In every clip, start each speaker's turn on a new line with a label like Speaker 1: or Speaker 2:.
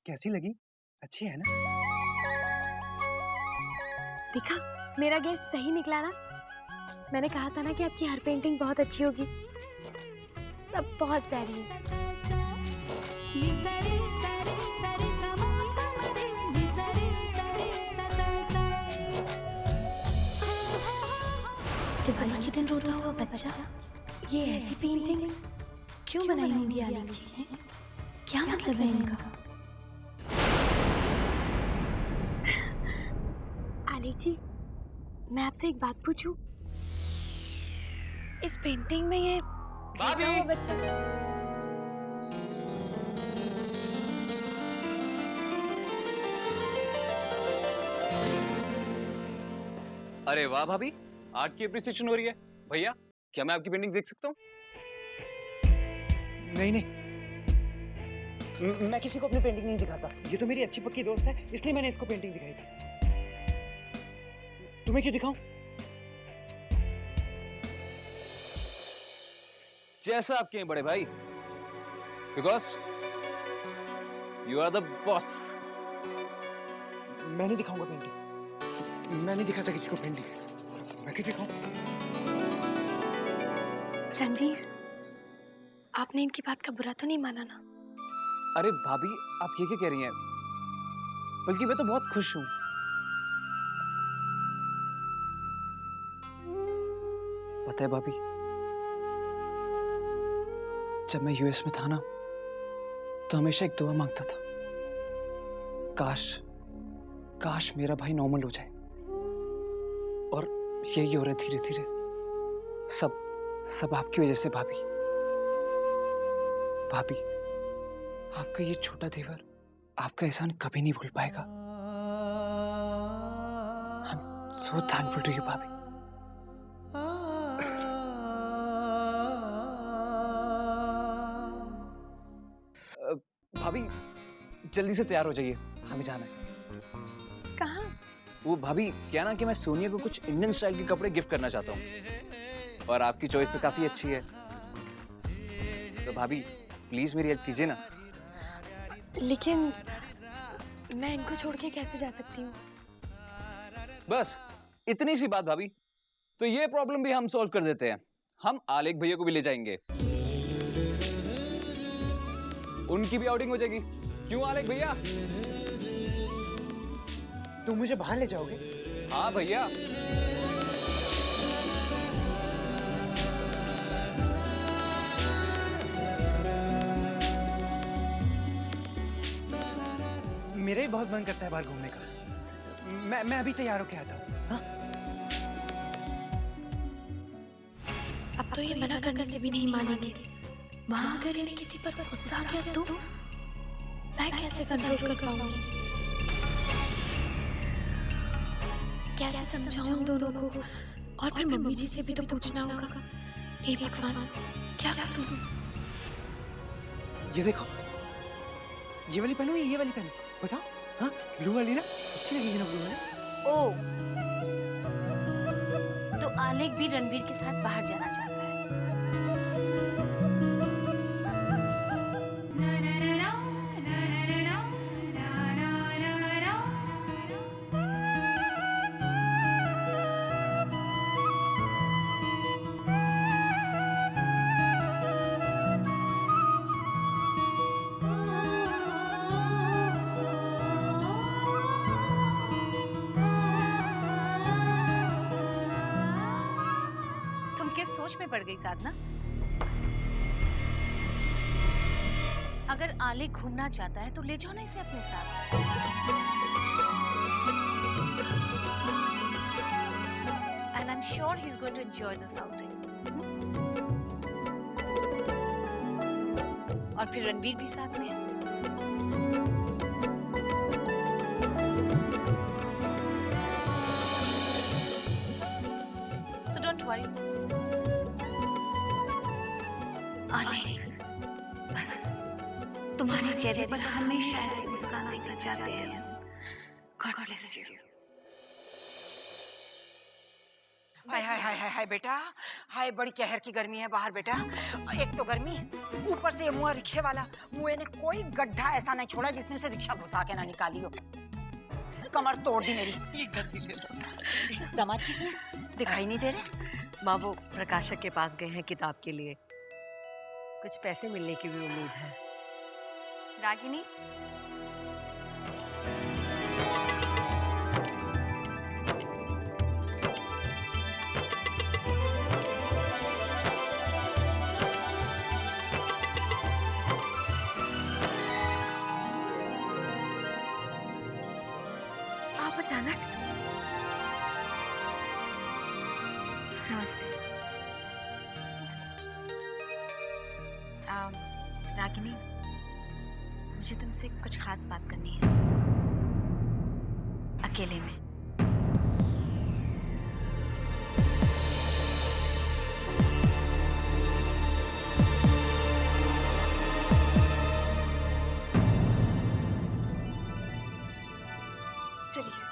Speaker 1: कैसी लगी? अच्छी है ना?
Speaker 2: देखा, मेरा गेस सही निकला ना। मैंने कहा था ना कि आपकी हर पेंटिंग बहुत अच्छी होगी। सब बहुत प्यारी है।
Speaker 3: दिवाली के दिन रोता हुआ बच्चा, ये ऐसी पेंटिंग्स क्यों बनाई होंगी आलिक जी ने? क्या मतलब है इनका?
Speaker 2: आलिक जी, मैं आपसे एक बात पूछूं? इस पेंटिंग में ये रोता हुआ बच्चा।
Speaker 4: अरे वाह भाभी, आर्ट की एप्रिसिएशन हो रही है। भैया, क्या मैं आपकी पेंटिंग देख सकता हूँ?
Speaker 1: नहीं नहीं, मैं किसी को अपनी पेंटिंग नहीं दिखाता। ये तो मेरी अच्छी पक्की दोस्त है, इसलिए मैंने इसको पेंटिंग दिखाई थी। तुम्हें क्यों दिखाऊं?
Speaker 4: जैसा आपके हैं बड़े भाई, because you are the boss.
Speaker 1: मैं नहीं दिखाऊंगा पेंटिंग। मैं नहीं दिखाता किसी को पेंटिंग्स। मैं क्यों दिखाऊं?
Speaker 2: रणवीर, आपने इनकी बात का बुरा तो नहीं माना ना?
Speaker 4: अरे भाभी, आप ये क्या कह रही हैं? बल्कि मैं तो बहुत खुश हूं। पता है भाभी, जब मैं यूएस में था ना, तो हमेशा एक दुआ मांगता था, काश मेरा भाई नॉर्मल हो जाए। और यही हो रहा है धीरे धीरे। सब आपकी वजह से भाभी। भाभी, आपका ये छोटा देवर आपका एहसान कभी नहीं भूल पाएगा। I am so thankful to you भाभी। भाभी, जल्दी से तैयार हो जाइए, हमें जाना है।
Speaker 2: कहाँ?
Speaker 4: वो भाभी, क्या ना कि मैं सोनिया को कुछ इंडियन स्टाइल के कपड़े गिफ्ट करना चाहता हूँ, और आपकी चॉइस तो काफी अच्छी है। तो भाभी, प्लीज मेरी हेल्प कीजिए ना।
Speaker 2: लेकिन मैं इनको छोड़ के कैसे जा सकती हूँ?
Speaker 4: बस इतनी सी बात भाभी, तो ये प्रॉब्लम भी हम सॉल्व कर देते हैं। हम आलेख भैया को भी ले जाएंगे, उनकी भी आउटिंग हो जाएगी। क्यों आलेख भैया?
Speaker 1: तुम मुझे बाहर ले जाओगे?
Speaker 4: हाँ भैया।
Speaker 1: मेरा ही बहुत मन करता है बाहर घूमने का। मैं अभी तैयार होके आता हूँ। हाँ?
Speaker 3: अब तो ये मना करने से भी नहीं मानेंगे। वहां अगर इन्हें किसी पर गुस्सा आ गया तो मैं कैसे कंट्रोल कर पाऊंगी? कैसे समझाऊं उन दोनों को? और फिर मम्मी जी से भी तो पूछना होगा। हे भगवान, क्या करूं?
Speaker 1: ये देखो, ये वाली पहनो या ये वाली पहनो? बताओ। हाँ, ब्लू वाली ना अच्छी लगेगी ना? ब्लू वाली।
Speaker 5: ओ, तो आलेख भी रणवीर के साथ बाहर जाना चाहता है। तुम किस सोच में पड़ गई साधना? अगर आलेख घूमना चाहता है तो ले जाओ ना इसे अपने साथ। And I'm sure he's going to enjoy this outing. और फिर रणवीर भी साथ में है। So don't worry. आलेख, बस तुम्हारे चेहरे पर हमेशा ऐसी मुस्कान देखना चाहते हैं। God bless you.
Speaker 6: हाय हाय हाय हाय हाय बेटा, हाय बड़ी कहर की गर्मी है बाहर बेटा। एक तो गर्मी, ऊपर से ये मुआ रिक्शे वाला, मुए ने कोई गड्ढा ऐसा नहीं छोड़ा जिसमें से रिक्शा घुसा के ना निकाली हो। कमर तोड़ दी मेरी।
Speaker 7: ये गद्दी ले लो।
Speaker 6: दामाद जी दिखाई नहीं दे रहे।
Speaker 7: माँ वो प्रकाशक के पास गए हैं किताब के लिए, कुछ पैसे मिलने की भी उम्मीद है।
Speaker 5: रागिनी,
Speaker 2: आप अचानक?
Speaker 5: नमस्ते। रागिनी, मुझे तुमसे कुछ खास बात करनी है, अकेले में।
Speaker 2: चलिए।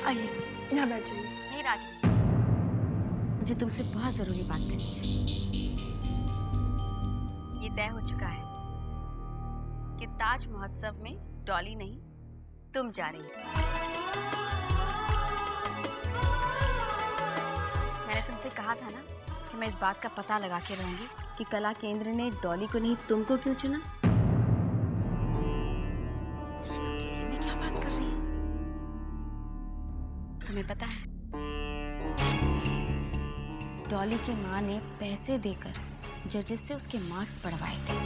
Speaker 2: आइए, यहाँ बैठ जाइए।
Speaker 5: नहीं रागिनी, मुझे तुमसे बहुत जरूरी बात करनी है। ये तय हो चुका है कि ताज महोत्सव में डॉली नहीं, तुम जा रही हो। मैंने तुमसे कहा था ना कि मैं इस बात का पता लगा के रहूंगी कि कला केंद्र ने डॉली को नहीं तुमको क्यों चुना।
Speaker 6: ये क्या बात कर रही है?
Speaker 5: तुम्हें पता है, डॉली की माँ ने पैसे देकर जजेस से उसके मार्क्स बढ़वाए थे।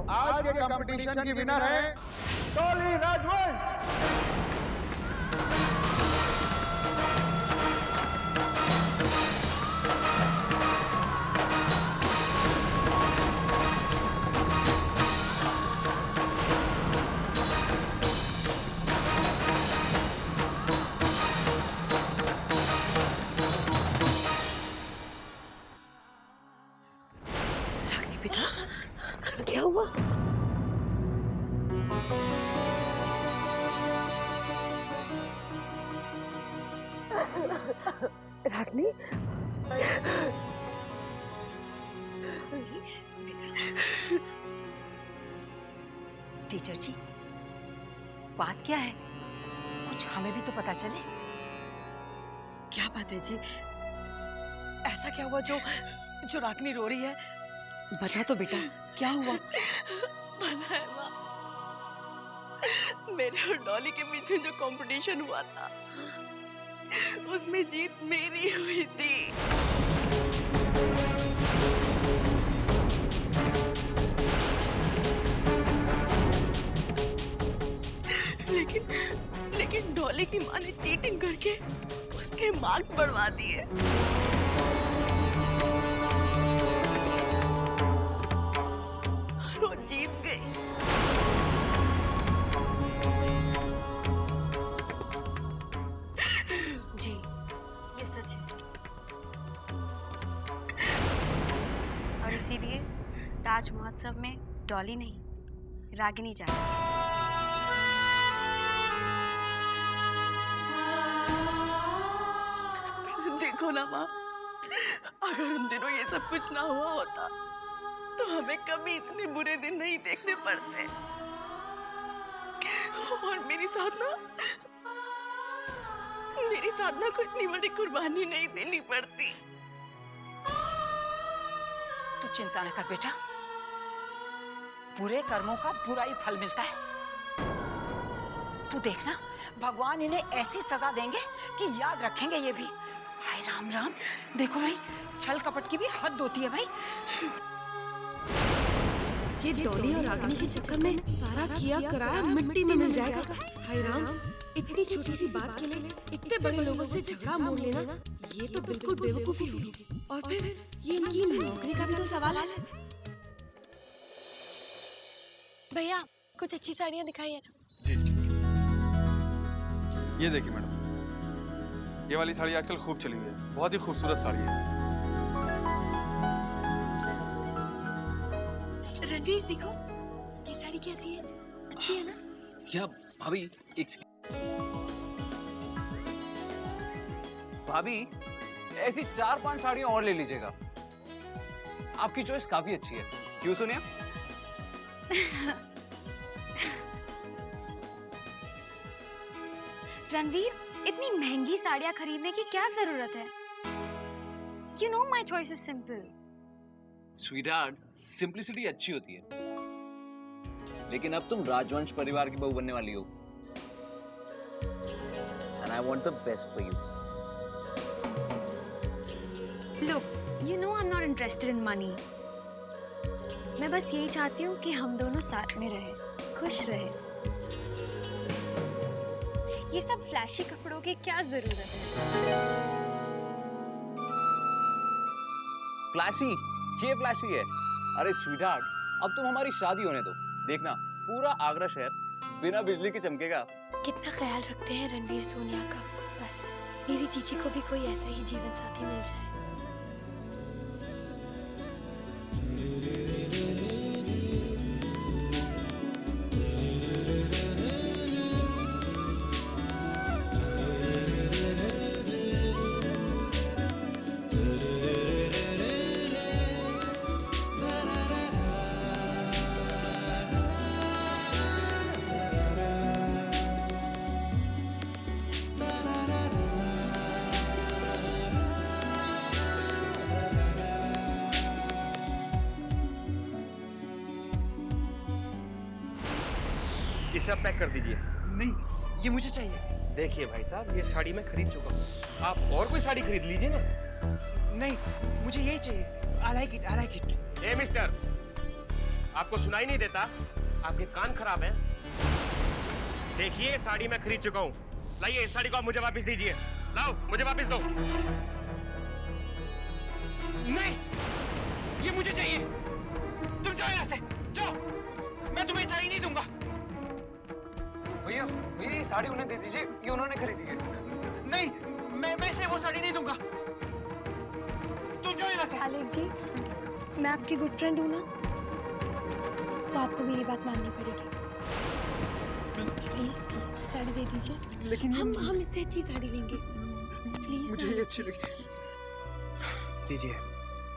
Speaker 8: आज के कंपटीशन की विनर है डॉली राजवंश।
Speaker 7: रागिनी बेटा, क्या हुआ?
Speaker 2: रागिनी,
Speaker 6: टीचर जी, बात क्या है? कुछ हमें भी तो पता चले।
Speaker 7: क्या बात है जी? ऐसा क्या हुआ जो जो रागिनी रो रही है? बता तो बेटा, क्या हुआ?
Speaker 9: पता है माँ, मेरे और डॉली के बीच में जो कंपटीशन हुआ था उसमें जीत मेरी हुई थी। लेकिन डॉली की माँ ने चीटिंग करके उसके मार्क्स बढ़वा दिए। वो जीत गई।
Speaker 5: जी, ये सच है। और इसीलिए ताज महोत्सव में डॉली नहीं, रागिनी जा रही है।
Speaker 9: देखो ना माँ, अगर उन दिनों ये सब कुछ ना हुआ होता तो हमें कभी इतने बुरे दिन नहीं देखने पड़ते। और मेरे साथ ना मेरी साधना को इतनी बड़ी कुर्बानी नहीं देनी पड़ती।
Speaker 6: तू चिंता न कर बेटा, बुरे कर्मों का बुरा ही फल मिलता है। तू देखना, भगवान इन्हें ऐसी सजा देंगे कि याद रखेंगे ये भी। हाय राम राम, देखो भाई, छल कपट की भी हद होती है भाई।
Speaker 10: ये डॉली और रागिनी के चक्कर में सारा किया कराया मिट्टी में मिल जाएगा। हाय राम, इतनी छोटी सी बात के लिए इतने बड़े लोगों से झगड़ा मोड़ लेना, ये तो बिल्कुल बेवकूफी होगी। और फिर ये इनकी नौकरी का भी तो सवाल है।
Speaker 2: भैया कुछ अच्छी साड़ियाँ दिखाइए ना।
Speaker 11: जी, ये देखिए मैडम, ये वाली साड़ी आजकल खूब चली है, बहुत ही खूबसूरत साड़ी है।
Speaker 2: रणवीर देखो, ये साड़ी कैसी है? अच्छी है ना?
Speaker 4: क्या भाभी, एक भाभी ऐसी 4-5 साड़ियां और ले लीजिएगा, आपकी चॉइस काफी अच्छी है। क्यों सोनिया?
Speaker 2: रणवीर, इतनी महंगी साड़ियाँ खरीदने की क्या जरूरत है? You know my choice is simple.
Speaker 4: Sweetheart, simplicity अच्छी होती है, लेकिन अब तुम राजवंश परिवार की बहू बनने वाली हो, and I want the best for you.
Speaker 2: Look, you know I'm not interested in money. मैं बस यही चाहती हूँ कि हम दोनों साथ में रहें, खुश रहें। ये सब फ्लैशी कपड़ों की क्या जरूरत है?
Speaker 4: फ्लैशी? ये फ्लैशी है? अरे स्वीटहार्ट, अब तुम हमारी शादी होने दो, देखना पूरा आगरा शहर बिना बिजली के चमकेगा।
Speaker 3: कितना ख्याल रखते हैं रणवीर सोनिया का। बस मेरी चीची को भी कोई ऐसा ही जीवन साथी मिल जाए।
Speaker 12: इसे आप पैक कर दीजिए।
Speaker 1: नहीं, ये मुझे चाहिए।
Speaker 12: देखिए भाई साहब, ये साड़ी मैं खरीद चुका हूँ, आप और कोई साड़ी खरीद लीजिए ना।
Speaker 1: नहीं, मुझे यही चाहिए। I like it, I like it.
Speaker 12: A mister, आपको सुनाई नहीं देता? आपके कान खराब हैं? देखिए, ये साड़ी मैं खरीद चुका हूँ। लाइए, इस साड़ी को आप मुझे वापस दीजिए। लाओ, मुझे वापस दो।
Speaker 1: नहीं, ये मुझे चाहिए। तुम जाओ यहाँ से, जाओ। मैं तुम्हें साड़ी नहीं दूंगा।
Speaker 4: भैया, भैया ये साड़ी उन्हें दे दीजिए, कि उन्होंने खरीदी है।
Speaker 1: नहीं, मैं इसे वो साड़ी नहीं दूंगा। तुम जाओ यहाँ से।
Speaker 2: आलेख जी, मैं आपकी गुड फ्रेंड हूँ ना, तो आपको मेरी बात माननी पड़ेगी। प्लीज साड़ी दे दीजिए।
Speaker 1: लेकिन
Speaker 2: हम इससे अच्छी साड़ी लेंगे। प्लीज
Speaker 1: मुझे ये अच्छी लगी।
Speaker 12: दीजिए,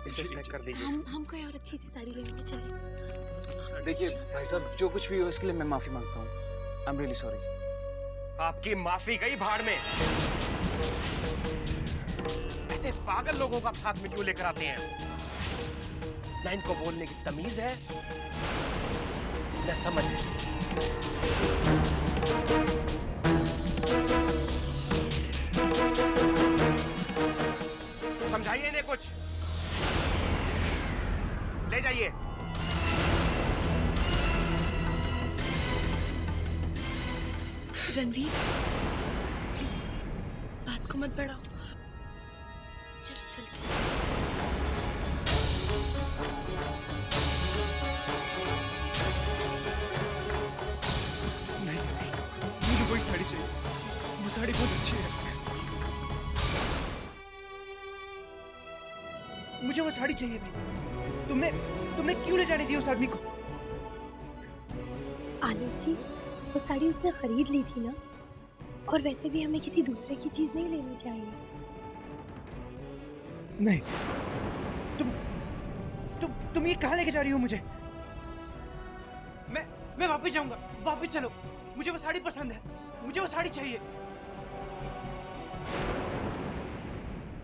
Speaker 12: इसे पैक कर दीजिए।
Speaker 2: हम कोई और अच्छी सी साड़ी लेंगे। चलिए।
Speaker 4: देखिए भाई साहब, जो कुछ भी हो इसके लिए मैं माफी मांगता हूँ। I am really sorry.
Speaker 12: आपकी माफी गई भाड़ में। ऐसे पागल लोगों को आप साथ में क्यों लेकर आते हैं? ना इनको बोलने की तमीज है, न समझ। समझाइए इन्हें कुछ। ले जाइए।
Speaker 3: रणवीर, प्लीज बात को मत बढ़ाओ। चलो चलते हैं।
Speaker 1: नहीं, मुझे वही साड़ी चाहिए। वो साड़ी बहुत अच्छी है। मुझे वो साड़ी चाहिए थी। तुमने क्यों ले जाने दी उस आदमी को?
Speaker 2: आलोक जी, वो साड़ी उसने खरीद ली थी ना, और वैसे भी हमें किसी दूसरे की चीज नहीं लेनी चाहिए।
Speaker 1: नहीं, तुम ये कहाँ लेके जा रही हो मुझे? मैं वापस जाऊंगा। वापस चलो, मुझे वो साड़ी पसंद है। मुझे वो साड़ी चाहिए।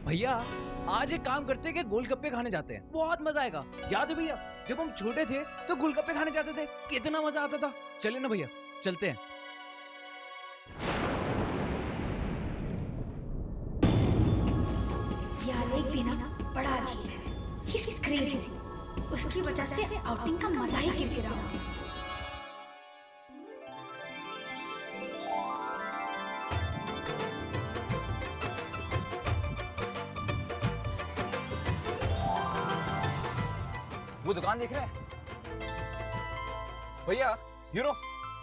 Speaker 4: भैया आज एक काम करते हैं कि गोलगप्पे खाने जाते हैं, बहुत मजा आएगा। याद है भैया जब हम छोटे थे तो गोलगप्पे खाने जाते थे, कितना मजा आता था। चलिए ना भैया, चलते हैं।
Speaker 3: ये आलेख भी ना बड़ा अजीब है। He's crazy. उसकी वजह से आउटिंग का मजा ही गिर रहा है।
Speaker 4: वो दुकान देख रहे हैं भैया? यू नो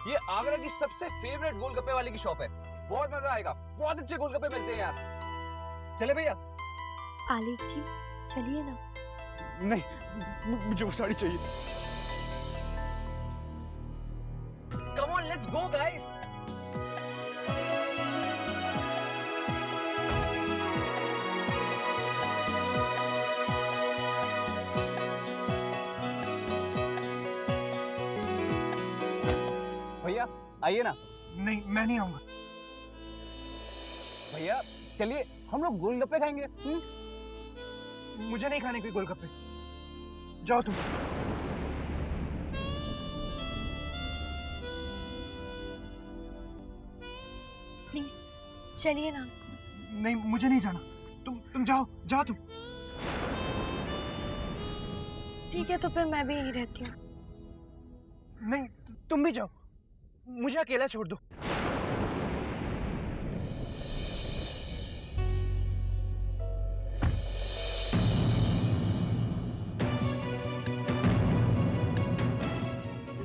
Speaker 4: ये आगरा की सबसे फेवरेट गोलगप्पे वाले की शॉप है। बहुत मजा आएगा, बहुत अच्छे गोलगप्पे मिलते हैं यार। चले भैया?
Speaker 2: आलेख जी चलिए ना।
Speaker 1: नहीं, मुझे वो साड़ी चाहिए।
Speaker 4: Come on let's go guys. भैया आइए ना।
Speaker 1: नहीं, मैं नहीं आऊंगा।
Speaker 4: भैया चलिए हम लोग गोलगप्पे खाएंगे।
Speaker 1: मुझे नहीं खाने कोई गोलगप्पे, जाओ तुम।
Speaker 2: प्लीज चलिए ना।
Speaker 1: नहीं, मुझे नहीं जाना। तुम जाओ, जाओ तुम।
Speaker 2: ठीक है तो फिर मैं भी यहीं रहती हूँ।
Speaker 1: नहीं, तुम भी जाओ, मुझे अकेला छोड़ दो।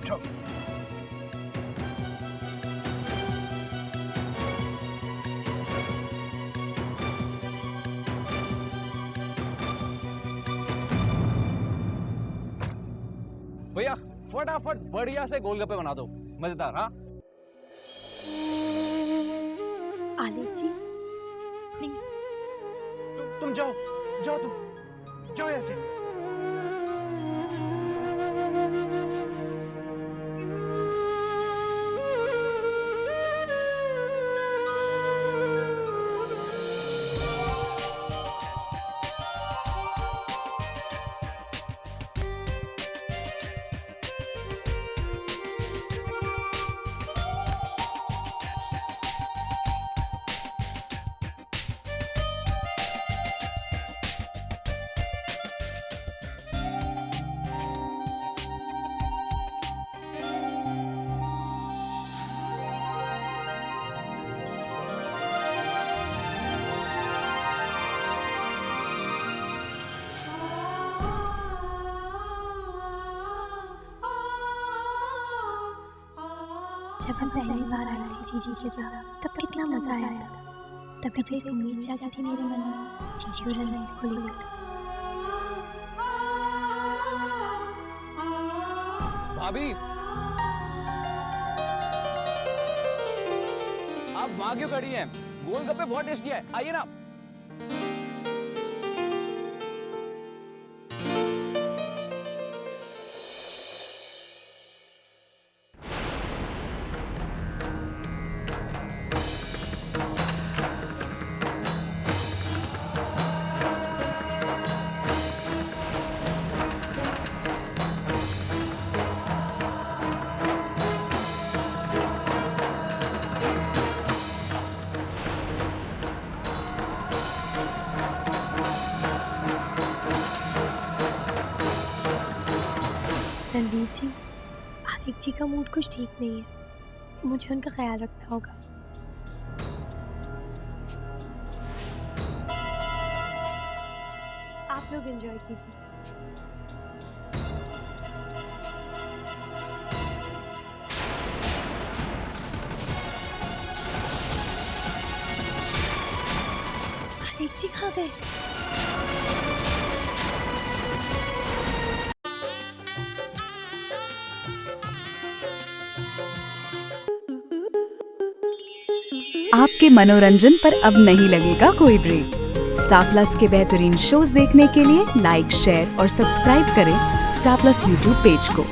Speaker 1: जाओ।
Speaker 4: भैया फटाफट बढ़िया से गोलगप्पे बना दो, मजेदार। हाँ
Speaker 2: आलेख जी प्लीज।
Speaker 1: तुम जाओ, जाओ तुम, जाओ यहाँ से।
Speaker 2: जब हम पहली बार आए थे जीजी के साथ तब कितना मजा आया था। तभी तो एक उम्मीद जागी थी मेरे मन में जीजी और रणवीर को लेकर।
Speaker 4: भाभी आप वहां क्यों खड़ी हैं? गोलगप्पे बहुत टेस्टी है, आइए ना।
Speaker 2: रणवीर जी, आलेख जी का मूड कुछ ठीक नहीं है, मुझे उनका ख्याल रखना होगा। आप लोग एंजॉय कीजिए। आलेख जी कहाँ गए?
Speaker 13: आपके मनोरंजन पर अब नहीं लगेगा कोई ब्रेक। स्टार प्लस के बेहतरीन शोज देखने के लिए लाइक, शेयर और सब्सक्राइब करें स्टार प्लस यूट्यूब पेज को।